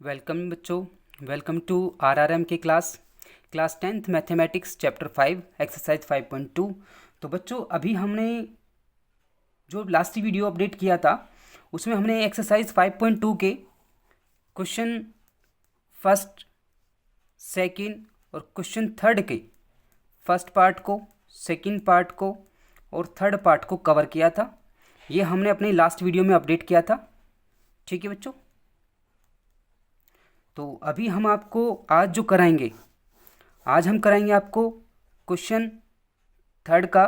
Welcome बच्चों, welcome to RRM की class 10th mathematics chapter 5 exercise 5.2। तो बच्चों अभी हमने जो लास्ट वीडियो अपडेट किया था उसमें हमने एक्सरसाइज 5.2 के क्वेश्चन फर्स्ट, सेकंड और क्वेश्चन थर्ड के फर्स्ट पार्ट को, सेकंड पार्ट को और थर्ड पार्ट को कवर किया था। ये हमने अपने लास्ट वीडियो में अपडेट किया था। ठीक है बच्चों, तो अभी हम आपको आज जो कराएंगे, आज हम कराएंगे आपको क्वेश्चन थर्ड का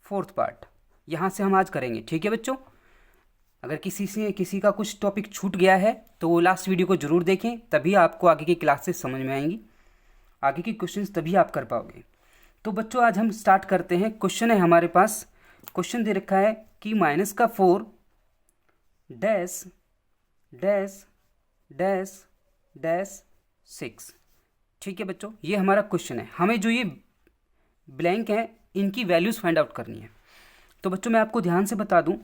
फोर्थ पार्ट। यहाँ से हम आज करेंगे। ठीक है बच्चों, अगर किसी का कुछ टॉपिक छूट गया है तो वो लास्ट वीडियो को ज़रूर देखें, तभी आपको आगे की क्लासेस समझ में आएंगी, आगे की क्वेश्चंस तभी आप कर पाओगे। तो बच्चों आज हम स्टार्ट करते हैं। क्वेश्चन है हमारे पास, क्वेश्चन दे रखा है कि -4 डैश डैश डैश डैश 6। ठीक है बच्चों, ये हमारा क्वेश्चन है। हमें जो ये ब्लैंक है इनकी वैल्यूज़ फाइंड आउट करनी है। तो बच्चों मैं आपको ध्यान से बता दूं,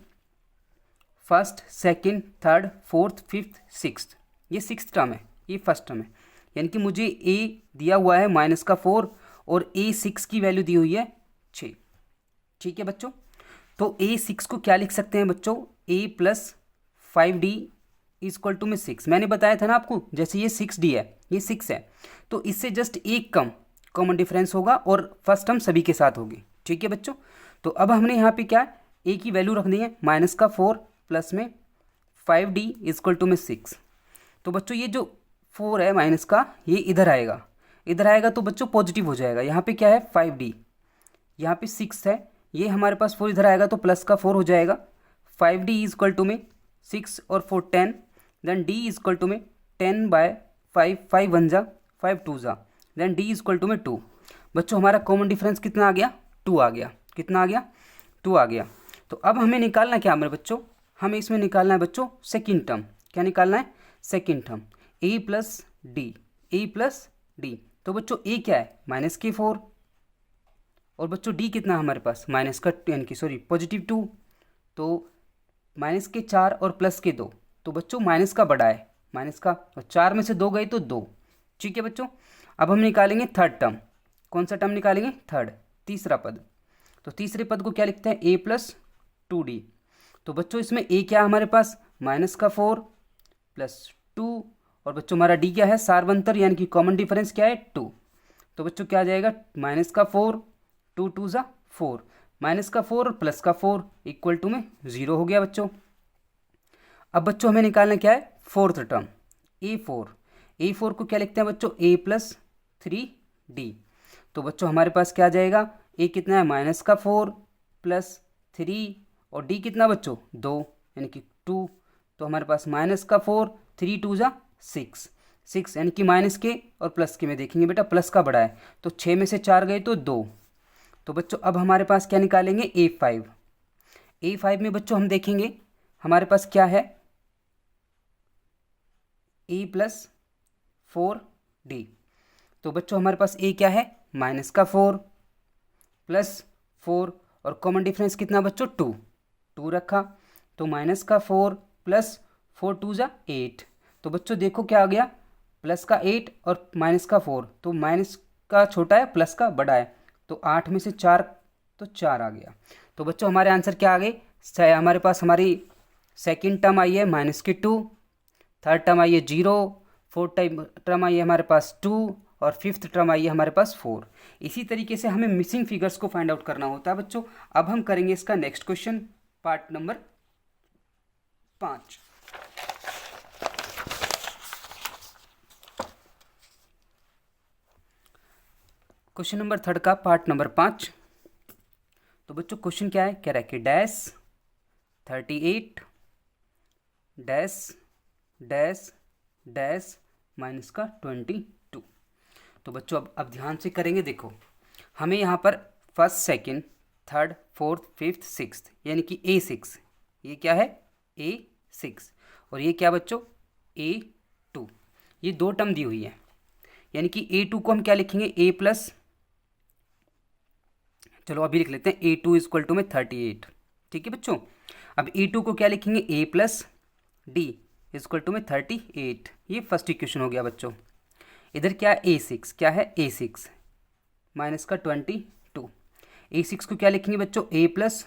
first, second, third, fourth, fifth, sixth, ये सिक्स्थ टर्म है, ये फर्स्ट टर्म है। यानी कि मुझे ए दिया हुआ है -4 और A6 की वैल्यू दी हुई है 6। ठीक है बच्चों, तो A6 को क्या लिख सकते हैं बच्चों, A + 5D = में 6। मैंने बताया था ना आपको, जैसे ये 6D है, ये 6 है, तो इससे जस्ट एक कॉमन डिफरेंस होगा और फर्स्ट टर्म सभी के साथ होगी। ठीक है बच्चों, तो अब हमने यहाँ पे क्या A की वैल्यू रखनी है -4 प्लस में 5D = में 6। तो बच्चों ये जो 4 है माइनस का, ये इधर आएगा, इधर आएगा तो बच्चों पॉजिटिव हो जाएगा। यहाँ पे क्या है 5D, यहाँ पे 6 है, ये हमारे पास 4 इधर आएगा तो प्लस का 4 हो जाएगा। 5D = में 6 और 4 10, देन D = में 10/5, 5 1 जा 5 2 जा, देन D = में 2। बच्चों हमारा कॉमन डिफरेंस कितना आ गया, 2 आ गया। कितना आ गया, 2 आ गया। तो अब हमें निकालना क्या मेरे बच्चों, हमें इसमें निकालना है बच्चों सेकंड टर्म। क्या निकालना है, second term, A + D, A + D। तो बच्चों A क्या है -4 और बच्चों D कितना है हमारे पास यानी कि +2। तो -4 और +2, तो बच्चों माइनस का बड़ा है, माइनस का, और 4 में से 2 गई तो 2। ठीक है बच्चों, अब हम निकालेंगे थर्ड टर्म। कौन सा टर्म निकालेंगे, थर्ड, तीसरा पद। तो तीसरे पद को क्या लिखते हैं, A + 2D। तो बच्चों इसमें A क्या है हमारे पास -4 + 2, और बच्चों हमारा D क्या है, सार्वंतर यानी कि कॉमन डिफरेंस क्या है 2। तो बच्चों क्या आ जाएगा, -4 2 2 जा 4, -4 और +4 = में 0 हो गया बच्चों। अब बच्चों हमें निकालना क्या है, फोर्थ टर्म A4 को क्या लिखते हैं बच्चों, A + 3D। तो बच्चों हमारे पास क्या आ जाएगा, A कितना है -4 + 3 और D कितना बच्चों 2 यानी कि 2। तो हमारे पास -4 3 2 जा 6 यानी कि माइनस के और प्लस के में देखेंगे बेटा, प्लस का बड़ा है, तो 6 में से 4 गए तो 2। तो बच्चों अब हमारे पास क्या निकालेंगे, A5 में बच्चों हम देखेंगे हमारे पास क्या है, A + 4D। तो बच्चों हमारे पास A क्या है -4 + 4 और कॉमन डिफरेंस कितना बच्चों 2 रखा, तो -4 + 4 2 जा 8। तो बच्चों देखो क्या आ गया, प्लस का 8 और माइनस का 4, तो माइनस का छोटा है प्लस का बड़ा है, तो 8 में से 4 तो 4 आ गया। तो बच्चों हमारे आंसर क्या आ गए, हमारे पास हमारी सेकंड टर्म आई है -2, थर्ड टर्म आई है 0, फोर्थ टर्म आई है हमारे पास 2 और फिफ्थ टर्म आई है हमारे पास 4। इसी तरीके से हमें मिसिंग फिगर्स को फाइंड आउट करना होता है बच्चों। अब हम करेंगे इसका next question, part number 5। Question number third का पार्ट नंबर 5। तो बच्चों क्वेश्चन क्या है, कह रहा है कि -38 डैश डैश डैश -22। तो बच्चों अब ध्यान से करेंगे। देखो हमें यहाँ पर first, second, third, fourth, fifth, sixth यानी कि A6, ये क्या है A6 और ये क्या बच्चों A2, ये 2 टर्म दी हुई है। यानी कि A2 को हम क्या लिखेंगे, A+, चलो अभी लिख लेते हैं, A2 = में 38। ठीक है बच्चों, अब A2 को क्या लिखेंगे, A + D इक्वल टू में 38, ये फर्स्ट इक्वेशन हो गया बच्चों। इधर क्या है A6, क्या है A6 माइनस का 22। A6 को क्या लिखेंगे बच्चों, A plus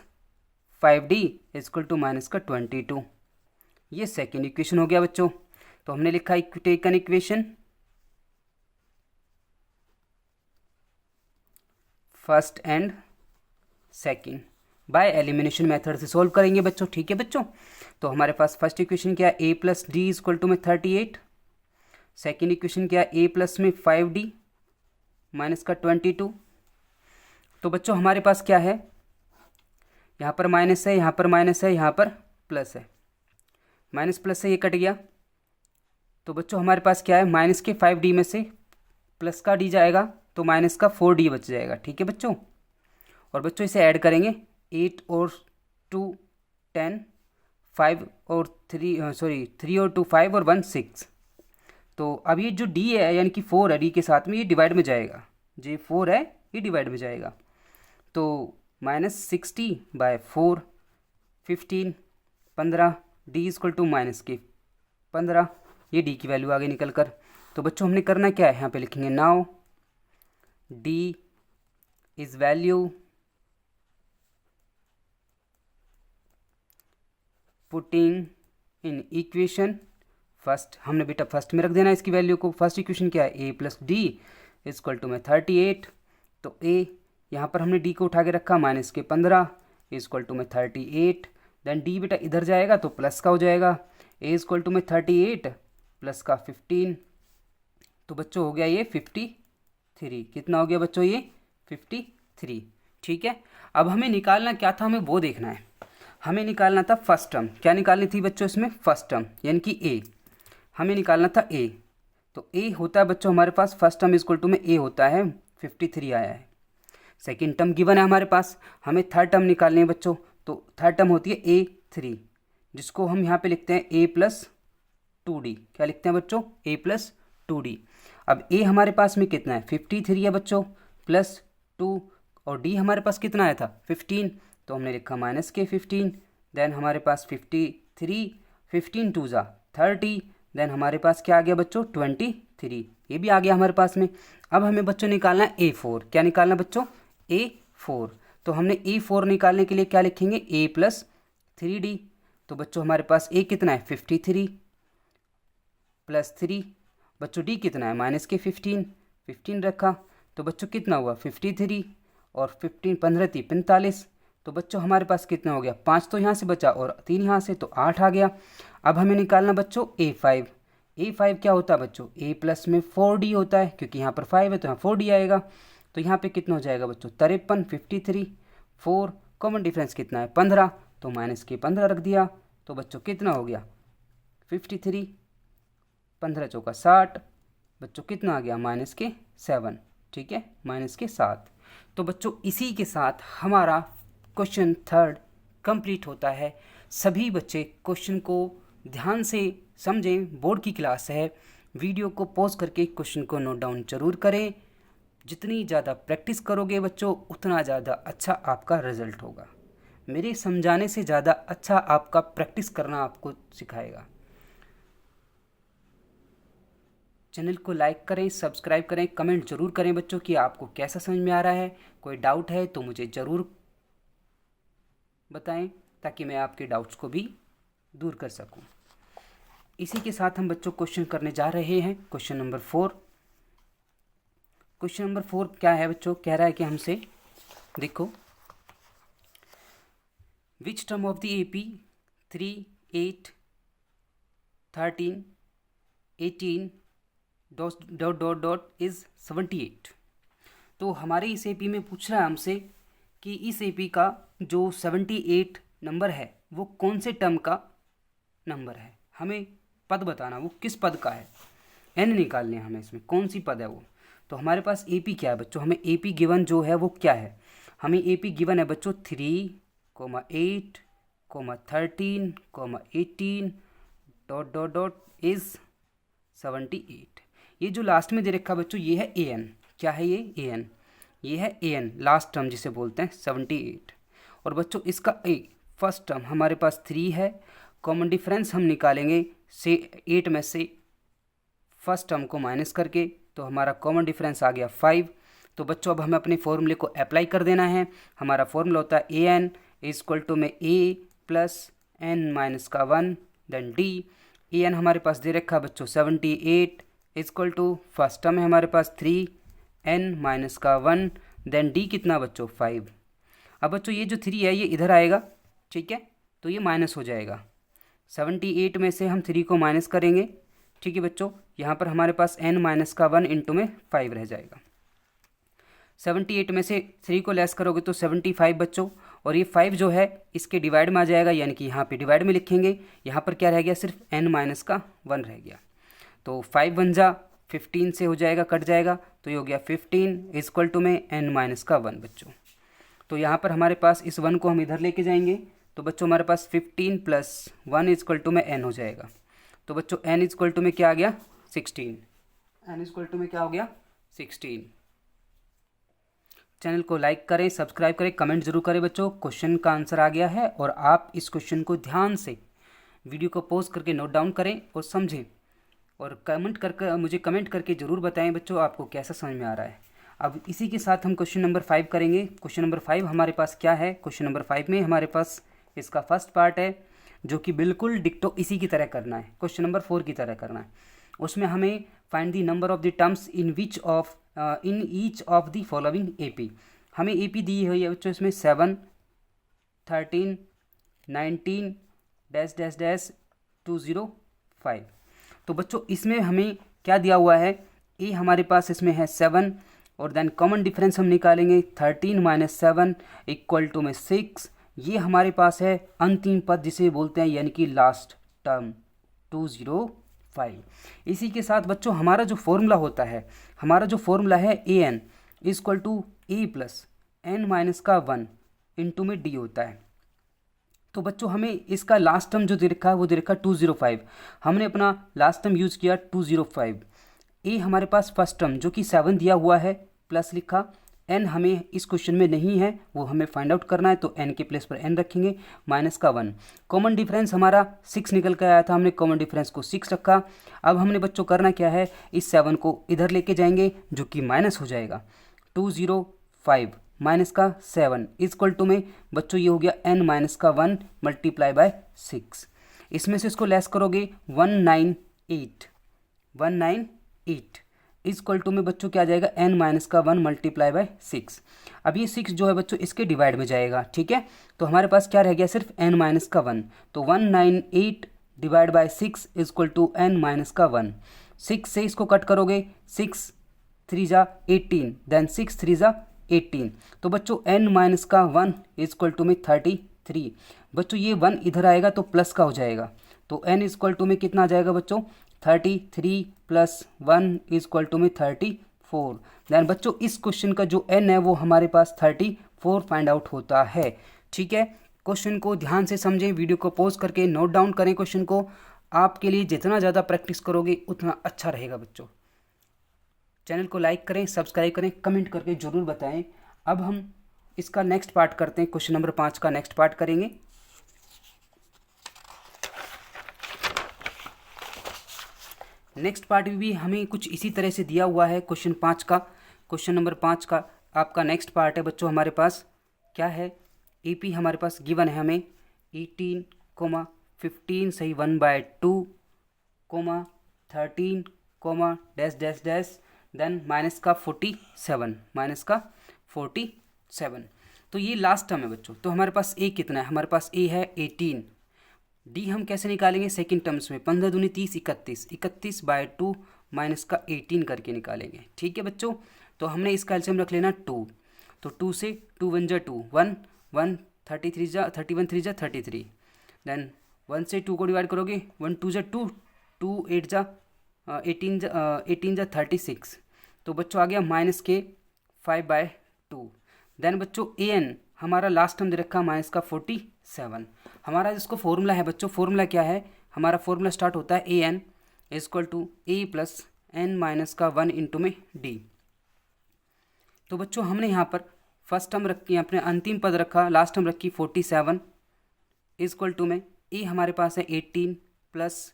5D equal to minus का 22, ये सेकेंड इक्वेशन हो गया बच्चों। तो हमने लिखा taken equation first and second by elimination method से सॉल्व करेंगे बच्चों, ठीक है बच्चों। तो हमारे पास फर्स्ट इक्वेशन क्या है, A plus d equal to में 38, सेकेंड इक्वेशन क्या है, A प्लस में 5D माइनस का 22। तो बच्चों हमारे पास क्या है, यहाँ पर माइनस है, यहाँ पर माइनस है, यहाँ पर प्लस है, माइनस प्लस से ये कट गया। तो बच्चों हमारे पास क्या है, माइनस के 5D में से प्लस का D जाएगा तो माइनस का 4D बच जाएगा, ठीक है बच्चों। और बच्चों इसे ऐड करेंगे, 8 और 2 10, 5 और 3 और 2 5 और 1 6। तो अब ये जो D है यानी कि 4 है, D के साथ में ये डिवाइड में जाएगा, जो 4 है ये डिवाइड में जाएगा। तो -60/4 15 15 D इक्वल टू माइनस के 15, ये D की वैल्यू आगे निकल कर। तो बच्चों हमने करना क्या है, यहाँ पे लिखेंगे now D is value putting in equation first, हमने बेटा फर्स्ट में रख देना इसकी वैल्यू को। फर्स्ट इक्वेशन क्या है, A plus d equal to में 38। तो A यहाँ पर हमने D को उठा के रखा माइनस के 15 इक्वल टू में 38, देन D बेटा इधर जाएगा तो प्लस का हो जाएगा, A इक्वल टू में 38 प्लस का 15। तो बच्चों हो गया ये 53, कितना हो गया बच्चों ये 53, ठीक है। अब हमें निकालना क्या था, हमें वो देखना है, हमें निकालना था फर्स्ट टर्म। क्या निकालनी थी बच्चों इसमें, फर्स्ट टर्म यानी कि A, हमें निकालना था A। तो A होता है बच्चों हमारे पास फर्स्ट टर्म इक्वल टू में A होता है 53 आया है। सेकेंड टर्म गिवन है हमारे पास, हमें थर्ड टर्म निकालनी है बच्चों। तो थर्ड टर्म होती है A3, जिसको हम यहाँ पे लिखते हैं A प्लस 2D। क्या लिखते हैं बच्चों, A प्लस 2D। अब A हमारे पास में कितना है 53 है बच्चों, प्लस 2, और D हमारे पास कितना आया था 15, तो हमने लिखा माइनस के 15। देन हमारे पास 53, 15 2 जा 30, देन हमारे पास क्या आ गया बच्चों 23, ये भी आ गया हमारे पास में। अब हमें बच्चों निकालना है A4। क्या निकालना बच्चों, A4। तो हमने A4 निकालने के लिए क्या लिखेंगे, A प्लस 3D। तो बच्चों हमारे पास A कितना है 53 प्लस 3, बच्चों D कितना है माइनस के 15 रखा। तो बच्चों कितना हुआ 53 और 15 15 3 45। तो बच्चों हमारे पास कितना हो गया, 5 तो यहाँ से बचा और 3 यहाँ से, तो 8 आ गया। अब हमें निकालना बच्चों A5। A5 क्या होता है बच्चों, A प्लस में 4D होता है, क्योंकि यहाँ पर 5 है तो यहाँ 4D आएगा। तो यहाँ पे कितना हो जाएगा बच्चों 53, 53 4, कॉमन डिफरेंस कितना है 15, तो माइनस के 15 रख दिया। तो बच्चों कितना हो गया 53, 15 चौका 60, बच्चों कितना आ गया माइनस के 7, ठीक है, माइनस के 7। तो बच्चों इसी के साथ हमारा क्वेश्चन थर्ड कंप्लीट होता है। सभी बच्चे क्वेश्चन को ध्यान से समझें, बोर्ड की क्लास है, वीडियो को पॉज करके क्वेश्चन को नोट डाउन जरूर करें। जितनी ज़्यादा प्रैक्टिस करोगे बच्चों उतना ज़्यादा अच्छा आपका रिजल्ट होगा। मेरे समझाने से ज़्यादा अच्छा आपका प्रैक्टिस करना आपको सिखाएगा। चैनल को लाइक करें, सब्सक्राइब करें, कमेंट जरूर करें बच्चों कि आपको कैसा समझ में आ रहा है। कोई डाउट है तो मुझे ज़रूर बताएं ताकि मैं आपके डाउट्स को भी दूर कर सकूं। इसी के साथ हम बच्चों क्वेश्चन करने जा रहे हैं, क्वेश्चन नंबर 4। क्वेश्चन नंबर 4 क्या है बच्चों, कह रहा है कि हमसे देखो, which term of the AP 3 8 13 18 dot dot dot is 78। तो हमारे इस AP में पूछ रहा है हमसे कि इस AP का जो 78 नंबर है वो कौन से टर्म का नंबर है। हमें पद बताना, वो किस पद का है, n निकालने हैं हमें, इसमें कौन सी पद है वो। तो हमारे पास AP क्या है बच्चों, हमें AP गिवन जो है वो क्या है, हमें AP गिवन है बच्चों 3, 8, 13, 18 डॉट डॉट डॉट इज 78। ये जो लास्ट में दे रखा बच्चों ये है AN। क्या है ये AN, ये है AN लास्ट टर्म जिसे बोलते हैं 78। और बच्चों इसका फर्स्ट टर्म हमारे पास 3 है, कॉमन डिफरेंस हम निकालेंगे से 8 में से फर्स्ट टर्म को माइनस करके, तो हमारा कॉमन डिफरेंस आ गया 5। तो बच्चों अब हमें अपने फॉर्मूले को अप्लाई कर देना है। हमारा फॉर्मूला होता है ए एन इजक्वल टू में ए प्लस एन माइनस का 1 देन डी। ए एन हमारे पास दे रखा है बच्चों 78 इजक्वल टू फर्स्ट टर्म है हमारे पास 3 एन माइनस का 1 देन डी कितना बच्चों 5। अब बच्चों ये जो 3 है ये इधर आएगा, ठीक है, तो ये माइनस हो जाएगा। 78 में से हम 3 को माइनस करेंगे, ठीक है बच्चों, यहाँ पर हमारे पास n माइनस का 1 इंटू में 5 रह जाएगा। 78 में से 3 को लेस करोगे तो 75 बच्चों, और ये 5 जो है इसके डिवाइड में आ जाएगा, यानी कि यहाँ पे डिवाइड में लिखेंगे। यहाँ पर क्या रह गया, सिर्फ n माइनस का 1 रह गया। तो 5 1 जा 15 से हो जाएगा, कट जाएगा, तो ये हो गया 15 इजक्वल टू में n माइनस का 1 बच्चों। तो यहाँ पर हमारे पास इस 1 को हम इधर लेके जाएंगे, तो बच्चों हमारे पास 15 प्लस 1 इजक्वल टू में n हो जाएगा। तो बच्चों n इजक्वल टू में क्या आ गया 16, n इजक्वल टू में क्या हो गया 16। चैनल को लाइक करें, सब्सक्राइब करें, कमेंट जरूर करें बच्चों। क्वेश्चन का आंसर आ गया है और आप इस क्वेश्चन को ध्यान से वीडियो को पॉज करके नोट डाउन करें और समझें, और मुझे कमेंट करके ज़रूर बताएं बच्चों आपको कैसा समझ में आ रहा है। अब इसी के साथ हम क्वेश्चन नंबर 5 करेंगे। क्वेश्चन नंबर 5 हमारे पास क्या है, क्वेश्चन नंबर 5 में हमारे पास इसका फर्स्ट पार्ट है जो कि बिल्कुल डिक्टो इसी की तरह करना है, क्वेश्चन नंबर 4 की तरह करना है। उसमें हमें find the number of the terms in each of the following AP. हमें एपी दी हुई है बच्चों, इसमें 7 13 19 डैश डैश डैश 205। तो बच्चों इसमें हमें क्या दिया हुआ है, ए हमारे पास इसमें है 7, और देन कॉमन डिफरेंस हम निकालेंगे 13 माइनस 7 इक्वल टू में 6। ये हमारे पास है अंतिम पद जिसे बोलते हैं, यानी कि लास्ट टर्म 205। इसी के साथ बच्चों हमारा जो फॉर्मूला होता है, हमारा जो फॉर्मूला है a n equal to a plus n minus का 1 इंटू में डी होता है। तो बच्चों हमें इसका लास्ट टर्म जो दे रखा है वो दे रखा है 205। हमने अपना लास्ट टर्म यूज़ किया 205। ए हमारे पास फर्स्ट टर्म जो कि 7 दिया हुआ है, प्लस लिखा। एन हमें इस क्वेश्चन में नहीं है, वो हमें फाइंड आउट करना है, तो एन के प्लेस पर एन रखेंगे, माइनस का 1। कॉमन डिफरेंस हमारा 6 निकल कर आया था, हमने कॉमन डिफरेंस को 6 रखा। अब हमने बच्चों करना क्या है, इस 7 को इधर लेके जाएंगे जो कि माइनस हो जाएगा। 205 माइनस का 7 इजक्वल टू में बच्चों ये हो गया n माइनस का 1 मल्टीप्लाई बाय 6। इसमें से इसको लेस करोगे 198 इजक्वल टू में बच्चों क्या आ जाएगा, n माइनस का 1 मल्टीप्लाई बाय 6। अब ये 6 जो है बच्चों इसके डिवाइड में जाएगा, ठीक है। तो हमारे पास क्या रह गया, सिर्फ n माइनस का 1। तो 198 divide by 6 equal to n minus का 1। 6 से इसको कट करोगे, 6 3 जा 18 देन 6 3 जा 18। तो बच्चों n माइनस का 1 इजक्वल टू में 33। बच्चों ये 1 इधर आएगा तो प्लस का हो जाएगा, तो n इजक्वल टू में कितना आ जाएगा बच्चों, 33 प्लस 1 इजक्वल टू में 34। देन बच्चों इस क्वेश्चन का जो n है वो हमारे पास 34 फाइंड आउट होता है, ठीक है। क्वेश्चन को ध्यान से समझें, वीडियो को पॉज करके नोट डाउन करें क्वेश्चन को। आपके लिए जितना ज़्यादा प्रैक्टिस करोगे उतना अच्छा रहेगा बच्चों। चैनल को लाइक करें, सब्सक्राइब करें, कमेंट करके ज़रूर बताएं। अब हम इसका नेक्स्ट पार्ट करते हैं, क्वेश्चन नंबर 5 का नेक्स्ट पार्ट करेंगे। नेक्स्ट पार्ट भी हमें कुछ इसी तरह से दिया हुआ है क्वेश्चन 5 का। क्वेश्चन नंबर 5 का आपका नेक्स्ट पार्ट है बच्चों, हमारे पास क्या है, एपी हमारे पास गिवन है हमें 18, 15 सही 1/2, 13, dash dash dash then minus का 47। तो ये लास्ट टर्म है बच्चों। तो हमारे पास ए कितना है, हमारे पास ए है 18। डी हम कैसे निकालेंगे, सेकंड टर्म्स में 15 दूनी 30 31/2 माइनस का 18 करके निकालेंगे, ठीक है बच्चों। तो हमने इसका एलसीएम रख लेना 2। तो 2 से 2 1 जा 2 1 1 33 जा 31 3 जा 33। देन 1 से 2 को डिवाइड करोगे, 1 2 जा 2 2 8 जा 18 जा 36। तो बच्चों आ गया माइनस के 5/2। देन बच्चों ए एन हमारा लास्ट टर्म दे रखा माइनस का 47। हमारा जिसको फॉर्मूला है बच्चों, फॉर्मूला क्या है, हमारा फॉर्मूला स्टार्ट होता है a n equal to a plus n minus का 1 इंटू में डी। तो बच्चों हमने यहाँ पर फर्स्ट टर्म रखी, अपने अंतिम पद रखा, लास्ट टर्म रखी 47 इजक्वल टू में ए हमारे पास है 18 प्लस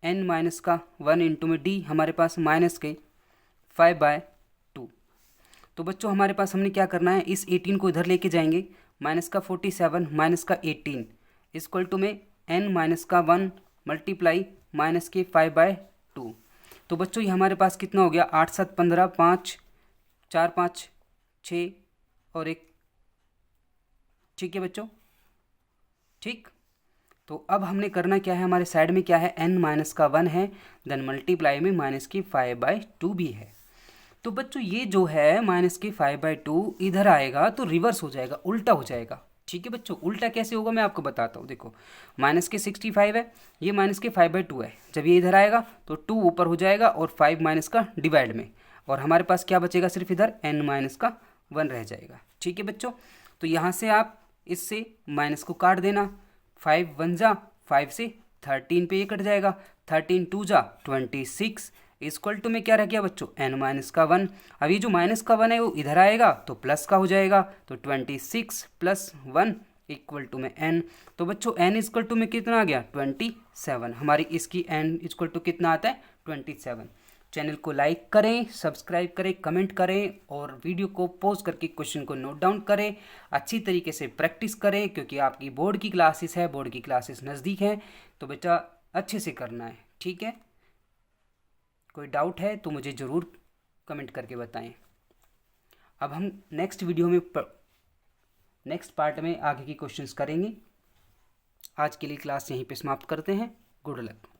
n माइनस का 1 इंटू में डी हमारे पास माइनस के 5/2। तो बच्चों हमारे पास हमने क्या करना है, इस 18 को इधर लेके जाएंगे, माइनस का 47 माइनस का 18 इक्वल टू में n माइनस का 1 मल्टीप्लाई माइनस के 5/2। तो बच्चों ये हमारे पास कितना हो गया, 8 7 15, 5 4 5 6 और 1। ठीक है बच्चों, ठीक। तो अब हमने करना क्या है, हमारे साइड में क्या है, n माइनस का 1 है, देन मल्टीप्लाई में माइनस की 5/2 भी है। तो बच्चों ये जो है माइनस की 5/2 इधर आएगा तो रिवर्स हो जाएगा, उल्टा हो जाएगा। ठीक है बच्चों, उल्टा कैसे होगा मैं आपको बताता हूँ। देखो माइनस के 65 है, ये माइनस के 5/2 है, जब ये इधर आएगा तो 2 ऊपर हो जाएगा और 5 माइनस का डिवाइड में, और हमारे पास क्या बचेगा, सिर्फ इधर n माइनस का 1 रह जाएगा। ठीक है बच्चों, तो यहाँ से आप इससे माइनस को काट देना, 5 1 जा 5 से 13 पे ये कट जाएगा, 13 2 जा 26 इक्वल टू में क्या रह गया बच्चों, n माइनस का 1। अब ये जो माइनस का 1 है वो इधर आएगा तो प्लस का हो जाएगा, तो 26 प्लस 1 इक्वल टू में n। तो बच्चों n इक्वल टू में कितना आ गया, 27। हमारी इसकी n इक्वल टू कितना आता है, 27। चैनल को लाइक करें, सब्सक्राइब करें, कमेंट करें और वीडियो को पॉज करके क्वेश्चन को नोट डाउन करें। अच्छी तरीके से प्रैक्टिस करें क्योंकि आपकी बोर्ड की क्लासेस है, बोर्ड की क्लासेस नज़दीक हैं, तो बेटा अच्छे से करना है। ठीक है, कोई डाउट है तो मुझे ज़रूर कमेंट करके बताएं। अब हम नेक्स्ट वीडियो में नेक्स्ट पार्ट में आगे की क्वेश्चंस करेंगे। आज के लिए क्लास यहीं पे समाप्त करते हैं। Good luck.